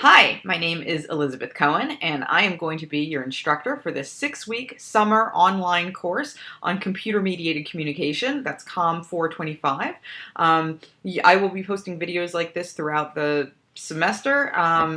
Hi, my name is Elizabeth Cohen, and I am going to be your instructor for this 6-week summer online course on computer-mediated communication. That's COM 425. I will be posting videos like this throughout the semester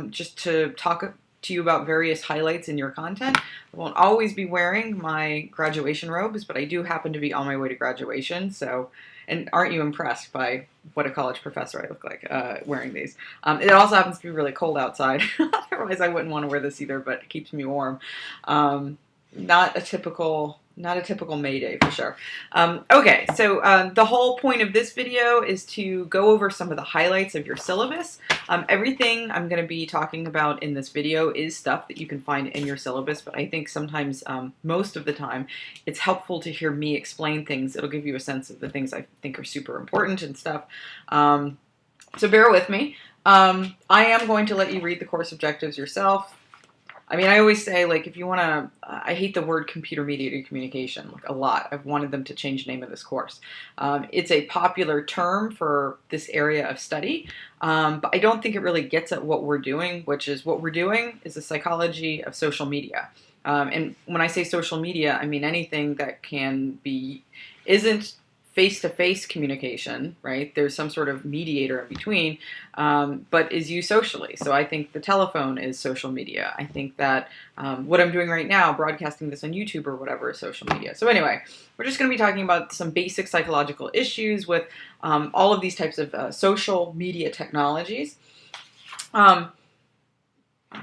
just to talk to you about various highlights in your content. I won't always be wearing my graduation robes, but I do happen to be on my way to graduation, so... And aren't you impressed by what a college professor I look like wearing these? It also happens to be really cold outside. Otherwise, I wouldn't want to wear this either, but it keeps me warm. Not a typical May Day for sure. Okay, so the whole point of this video is to go over some of the highlights of your syllabus. Everything I'm going to be talking about in this video is stuff that you can find in your syllabus, but I think sometimes, most of the time, it's helpful to hear me explain things. It'll give you a sense of the things I think are super important and stuff. So bear with me. I am going to let you read the course objectives yourself. I mean, I always say, like, if you want to, I hate the word computer-mediated communication, like, a lot. I've wanted them to change the name of this course. It's a popular term for this area of study, but I don't think it really gets at what we're doing, which is what we're doing is the psychology of social media. And when I say social media, I mean anything that isn't face-to-face communication, right? There's some sort of mediator in between, but is used socially. So I think the telephone is social media. I think that what I'm doing right now, broadcasting this on YouTube or whatever, is social media. So anyway, we're just going to be talking about some basic psychological issues with all of these types of social media technologies.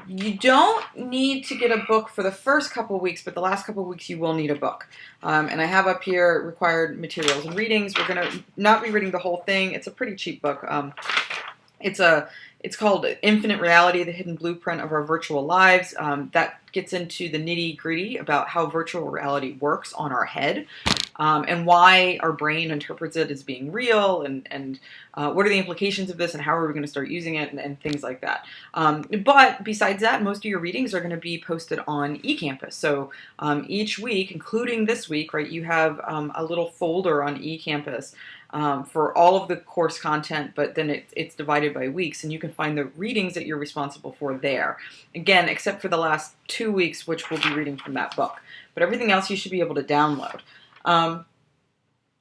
You don't need to get a book for the first couple of weeks, but the last couple of weeks you will need a book. And I have up here required materials and readings. We're going to not be reading the whole thing. It's a pretty cheap book. It's called Infinite Reality, The Hidden Blueprint of Our Virtual Lives. That gets into the nitty-gritty about how virtual reality works on our head, and why our brain interprets it as being real, and what are the implications of this, and how are we going to start using it, and things like that. But besides that, most of your readings are going to be posted on eCampus. So each week, including this week, right, you have a little folder on eCampus for all of the course content, but then it's divided by weeks, and you can find the readings that you're responsible for there. Again, except for the last 2 weeks, which we'll be reading from that book. But everything else you should be able to download.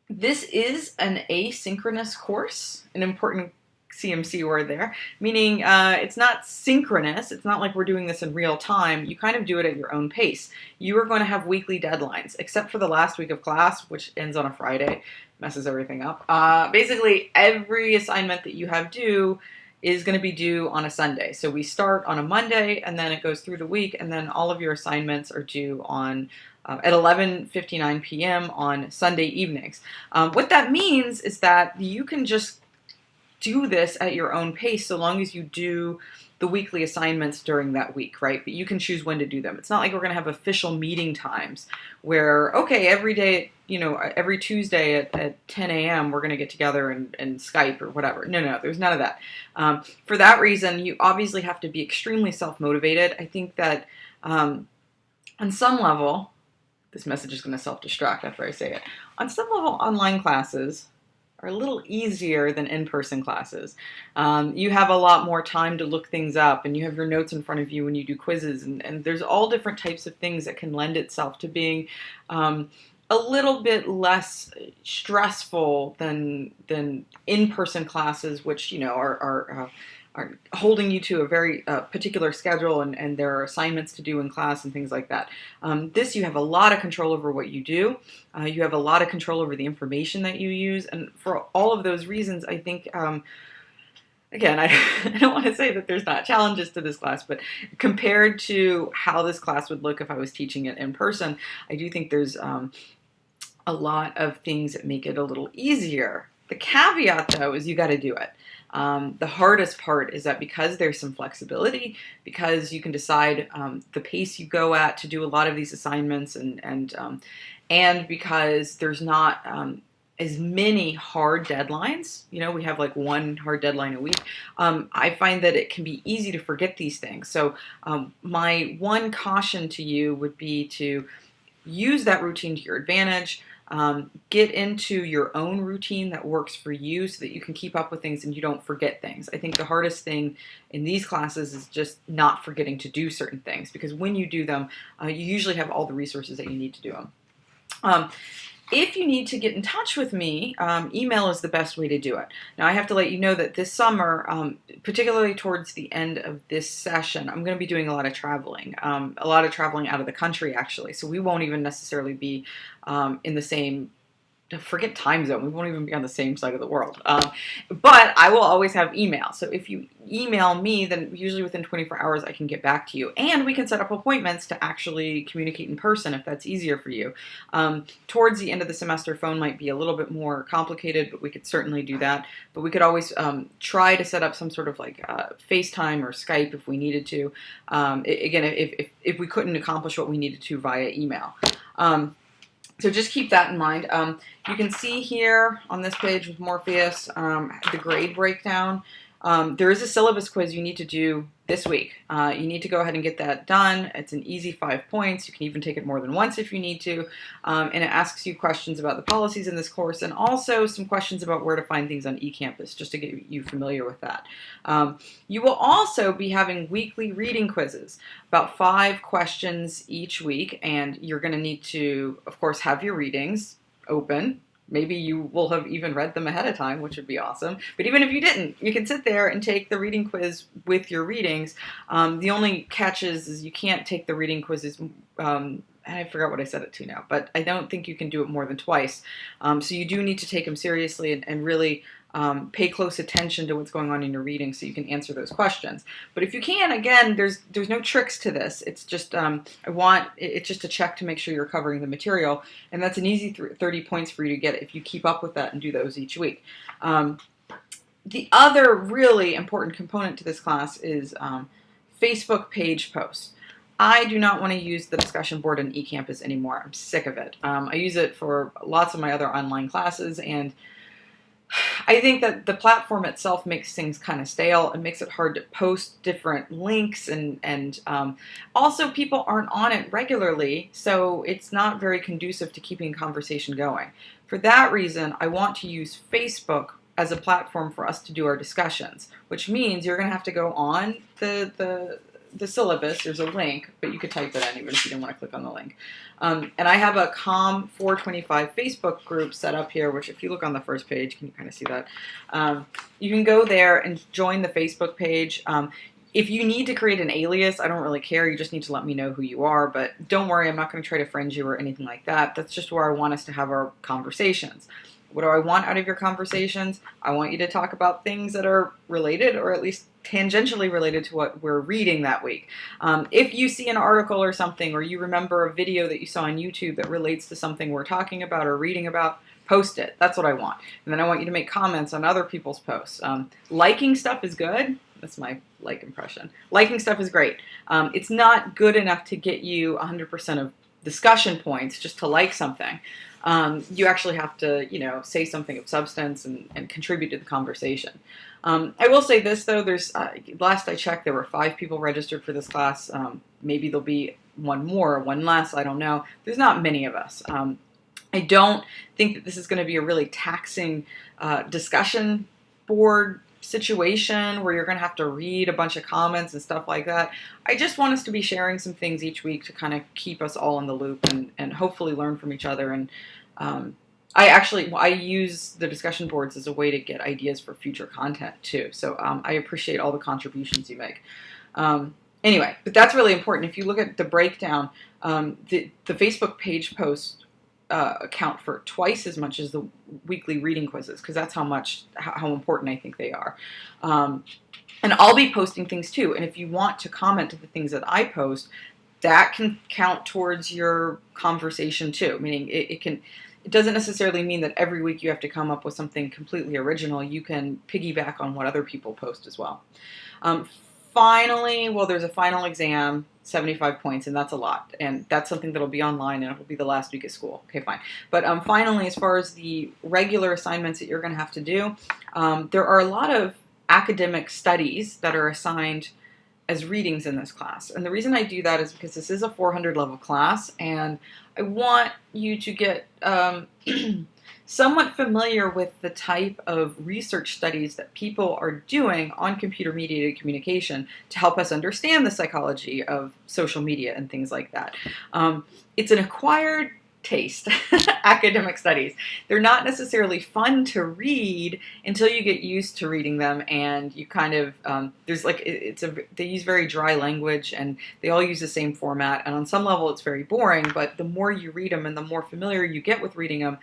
This is an asynchronous course, an important CMC word there, meaning it's not synchronous. It's not like we're doing this in real time. You kind of do it at your own pace. You are going to have weekly deadlines, except for the last week of class, which ends on a Friday, messes everything up. Basically, every assignment that you have due is going to be due on a Sunday. So we start on a Monday, and then it goes through the week, and then all of your assignments are due on at 11:59 p.m. on Sunday evenings. What that means is that you can just do this at your own pace so long as you do the weekly assignments during that week, right? But you can choose when to do them. It's not like we're going to have official meeting times where, okay, every day, every Tuesday at 10 a.m. we're going to get together and Skype or whatever. No, there's none of that. For that reason, you obviously have to be extremely self-motivated. I think that on some level, this message is going to self-destruct after I say it. On some level, online classes are a little easier than in-person classes. You have a lot more time to look things up, and you have your notes in front of you when you do quizzes, and there's all different types of things that can lend itself to being a little bit less stressful than in-person classes, which are holding you to a very particular schedule, and there are assignments to do in class and things like that. This, you have a lot of control over what you do. You have a lot of control over the information that you use. And for all of those reasons, I think, again, I don't want to say that there's not challenges to this class, but compared to how this class would look if I was teaching it in person, I do think there's a lot of things that make it a little easier. The caveat, though, is you got to do it. The hardest part is that because there's some flexibility, because you can decide the pace you go at to do a lot of these assignments, and because there's not as many hard deadlines. We have like one hard deadline a week. I find that it can be easy to forget these things. So my one caution to you would be to use that routine to your advantage. Get into your own routine that works for you so that you can keep up with things and you don't forget things. I think the hardest thing in these classes is just not forgetting to do certain things, because when you do them, you usually have all the resources that you need to do them. If you need to get in touch with me, email is the best way to do it. Now, I have to let you know that this summer, particularly towards the end of this session, I'm going to be doing a lot of traveling out of the country, actually. So we won't even necessarily be in the same, forget time zone, we won't even be on the same side of the world. But I will always have email. So if you email me, then usually within 24 hours I can get back to you. And we can set up appointments to actually communicate in person if that's easier for you. Towards the end of the semester, phone might be a little bit more complicated, but we could certainly do that. But we could always try to set up some sort of like FaceTime or Skype if we needed to. Again, if we couldn't accomplish what we needed to via email. So just keep that in mind. You can see here on this page with Morpheus the grade breakdown. There is a syllabus quiz you need to do this week. You need to go ahead and get that done. It's an easy 5 points. You can even take it more than once if you need to. And it asks you questions about the policies in this course and also some questions about where to find things on eCampus, just to get you familiar with that. You will also be having weekly reading quizzes, about 5 questions each week, and you're going to need to, of course, have your readings open. Maybe you will have even read them ahead of time, which would be awesome. But even if you didn't, you can sit there and take the reading quiz with your readings. The only catch is you can't take the reading quizzes, I forgot what I set it to now, but I don't think you can do it more than twice. So you do need to take them seriously and really pay close attention to what's going on in your reading so you can answer those questions. But if you can, again, there's no tricks to this. It's just it's just a check to make sure you're covering the material, and that's an easy 30 points for you to get if you keep up with that and do those each week. The other really important component to this class is Facebook page posts. I do not want to use the discussion board on eCampus anymore. I'm sick of it. I use it for lots of my other online classes, and I think that the platform itself makes things kind of stale. It makes it hard to post different links, and also people aren't on it regularly, so it's not very conducive to keeping conversation going. For that reason, I want to use Facebook as a platform for us to do our discussions, which means you're going to have to go on the syllabus. There's a link, but you could type it in even if you didn't want to click on the link. And I have a COM 425 Facebook group set up here, which if you look on the first page, can you kind of see that? You can go there and join the Facebook page. If you need to create an alias, I don't really care. You just need to let me know who you are. But don't worry, I'm not going to try to friend you or anything like that. That's just where I want us to have our conversations. What do I want out of your conversations? I want you to talk about things that are related, or at least tangentially related to what we're reading that week. If you see an article or something, or you remember a video that you saw on YouTube that relates to something we're talking about or reading about, post it. That's what I want. And then I want you to make comments on other people's posts. Liking stuff is good. That's my like impression. Liking stuff is great. It's not good enough to get you 100% of discussion points just to like something. You actually have to, say something of substance and contribute to the conversation. I will say this, though. There's last I checked, there were 5 people registered for this class. Maybe there'll be one more, one less. I don't know. There's not many of us. I don't think that this is going to be a really taxing discussion board situation where you're going to have to read a bunch of comments and stuff like that. I just want us to be sharing some things each week to kind of keep us all in the loop and hopefully learn from each other. And I use the discussion boards as a way to get ideas for future content too. So I appreciate all the contributions you make. Anyway, but that's really important. If you look at the breakdown, the Facebook page posts account for twice as much as the weekly reading quizzes, because that's how important I think they are. And I'll be posting things too. And if you want to comment to the things that I post, that can count towards your conversation too. Meaning it doesn't necessarily mean that every week you have to come up with something completely original. You can piggyback on what other people post as well. Finally, there's a final exam, 75 points, and that's a lot. And that's something that'll be online, and it'll be the last week of school. Okay, fine. But finally, as far as the regular assignments that you're going to have to do, there are a lot of academic studies that are assigned as readings in this class. And the reason I do that is because this is a 400 level class, and I want you to get somewhat familiar with the type of research studies that people are doing on computer-mediated communication to help us understand the psychology of social media and things like that. It's an acquired taste, academic studies. They're not necessarily fun to read until you get used to reading them, and you kind of there's like they use very dry language, and they all use the same format, and on some level it's very boring, but the more you read them and the more familiar you get with reading them,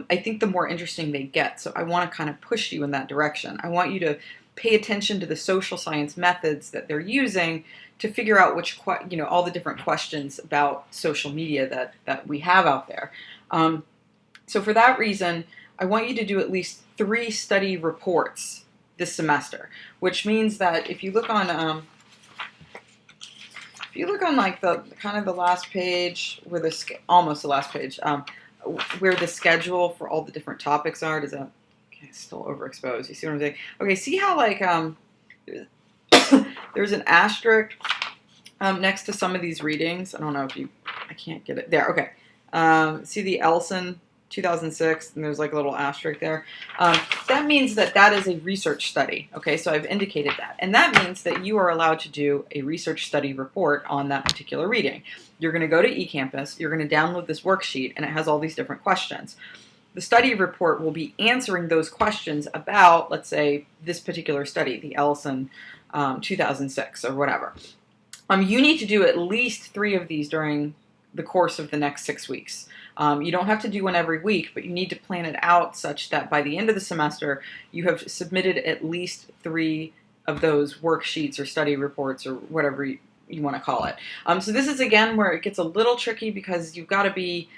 I think the more interesting they get. So I want to kind of push you in that direction. I want you to pay attention to the social science methods that they're using to figure out all the different questions about social media that we have out there. So for that reason, I want you to do at least 3 study reports this semester, which means that if you look on like the kind of the last page, almost the last page, where the schedule for all the different topics are. Does that still overexposed? You see what I'm saying? Okay, see how like there's an asterisk next to some of these readings. I don't know if I can't get it there. Okay, see the Elson 2006, and there's like a little asterisk there. That means that is a research study. Okay, so I've indicated that, and that means that you are allowed to do a research study report on that particular reading. You're going to go to eCampus. You're going to download this worksheet, and it has all these different questions. The study report will be answering those questions about, let's say, this particular study, the Ellison 2006 or whatever. You need to do at least 3 of these during the course of the next 6 weeks. You don't have to do one every week, but you need to plan it out such that by the end of the semester, you have submitted at least 3 of those worksheets or study reports or whatever you want to call it. So this is, again, where it gets a little tricky because you've got to be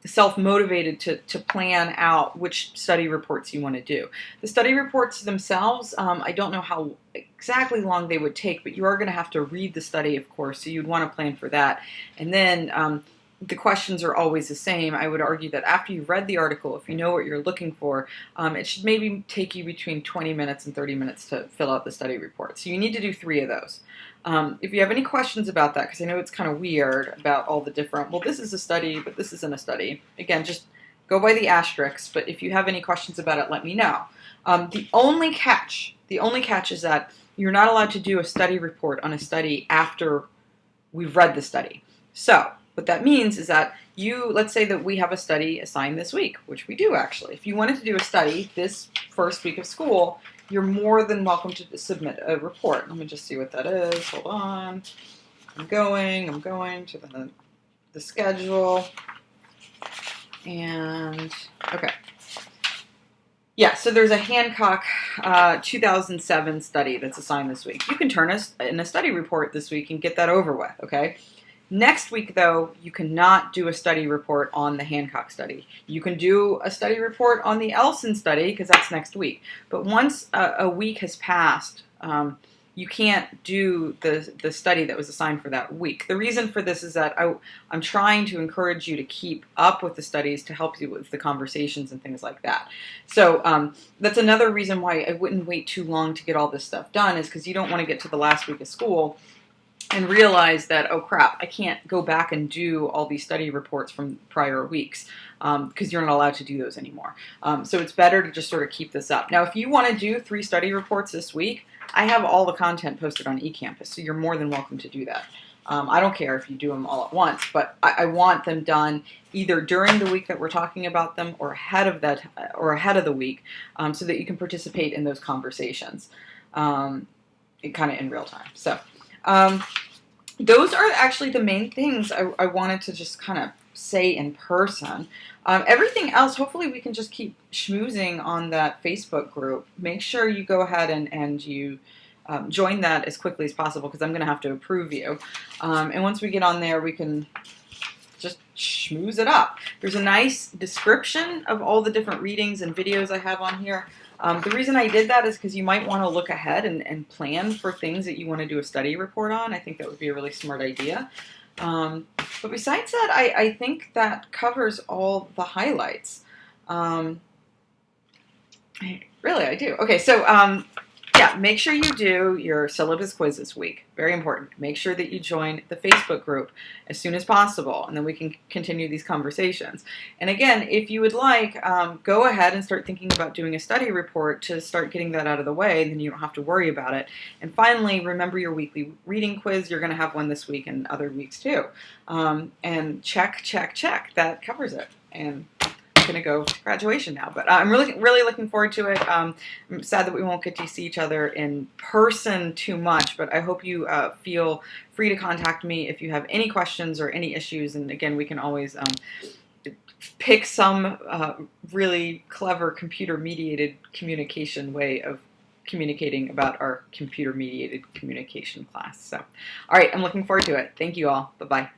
self-motivated to plan out which study reports you want to do. The study reports themselves, I don't know how exactly long they would take, but you are going to have to read the study, of course, so you'd want to plan for that. And then the questions are always the same. I would argue that after you've read the article, if you know what you're looking for, it should maybe take you between 20 minutes and 30 minutes to fill out the study report. So you need to do 3 of those. If you have any questions about that, because I know it's kind of weird about all the different, well, this is a study, but this isn't a study. Again, just go by the asterisks, but if you have any questions about it, let me know. The only catch is that you're not allowed to do a study report on a study after we've read the study. So what that means is that let's say that we have a study assigned this week, which we do actually. If you wanted to do a study this first week of school, you're more than welcome to submit a report. Let me just see what that is. Hold on. I'm going to the schedule. And, okay. Yeah, so there's a Hancock 2007 study that's assigned this week. You can turn in a study report this week and get that over with, okay? Next week, though, you cannot do a study report on the Hancock study. You can do a study report on the Elson study, because that's next week. But once a week has passed, you can't do the study that was assigned for that week. The reason for this is that I'm trying to encourage you to keep up with the studies to help you with the conversations and things like that. So that's another reason why I wouldn't wait too long to get all this stuff done, is because you don't want to get to the last week of school and realize that, oh crap, I can't go back and do all these study reports from prior weeks, because you're not allowed to do those anymore. So it's better to just sort of keep this up. Now, if you want to do 3 study reports this week, I have all the content posted on eCampus, so you're more than welcome to do that. I don't care if you do them all at once, but I want them done either during the week that we're talking about them or ahead of the week, so that you can participate in those conversations kind of in real time. So those are actually the main things I wanted to just kind of say in person. Everything else, hopefully we can just keep schmoozing on that Facebook group. Make sure you go ahead and you join that as quickly as possible, because I'm going to have to approve you. And once we get on there, we can just schmooze it up. There's a nice description of all the different readings and videos I have on here. The reason I did that is because you might want to look ahead and plan for things that you want to do a study report on. I think that would be a really smart idea. But besides that, I think that covers all the highlights. Really, I do. Okay, so yeah, make sure you do your syllabus quiz this week. Very important. Make sure that you join the Facebook group as soon as possible, and then we can continue these conversations. And again, if you would like, go ahead and start thinking about doing a study report to start getting that out of the way, and then you don't have to worry about it. And finally, remember your weekly reading quiz. You're going to have one this week and other weeks too. And check. That covers it. And going to go to graduation now, but I'm really looking forward to it. I'm sad that we won't get to see each other in person too much, but I hope you feel free to contact me if you have any questions or any issues. And again, we can always pick some really clever computer-mediated communication way of communicating about our computer-mediated communication class. So, all right, I'm looking forward to it. Thank you all. Bye-bye.